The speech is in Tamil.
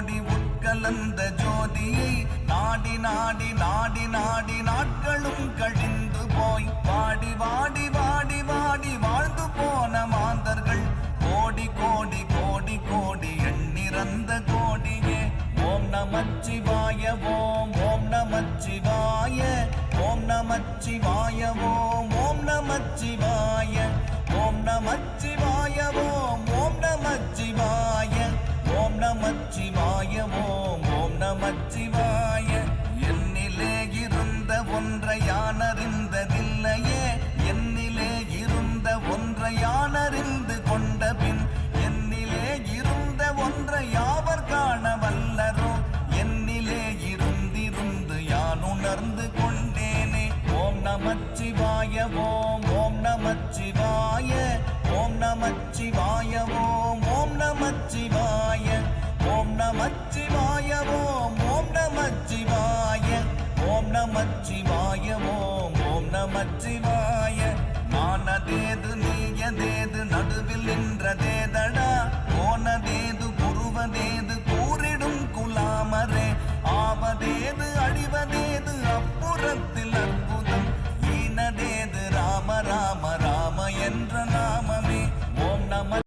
கோடி உட்கலந்த ஜோதியை நாடி நாடி நாடி நாடி நாட்களும் கழிந்து போய் வாடி வாடி வாடி வாடி வாழ்ந்து போன மாந்தர்கள் கோடி கோடி கோடி கோடி எண்ணிறந்த கோடியே. ஓம் நமச்சிவாய ஓம் ஓம் நமச்சிவாய ஓம் நமச்சிவாய ஓம் ஓம் நமச்சிவாய ஓம் நமச்சிவாய ஓம் ஓம் நமச்சிவாய ஓம் நமச்சிவாய ஓம் ஓம் நமச்சிவாய. என்னிலே இருந்த ஒன்றை யானறிந்ததில்லையே, என்னிலே இருந்த ஒன்றை யானறிந்து கொண்ட பின் என்னிலே இருந்த ஒன்றை யாவர் காண வல்லரோ, என்னிலே இருந்திருந்து யான் உணர்ந்து கொண்டேனே. ஓம் நமச்சிவாய ஓம் ஓம் நமச்சிவாய ஓம் நமச்சிவாய ஓம் ஓம் நமச்சிவாய ஓம் நமச்சிவாய ஓம் ஓம் நமச்சிவாய ஓம் நமச்சிவாய ஓம் ஓம் நமச்சிவாய. நானதேது நீயதேது நடுவில்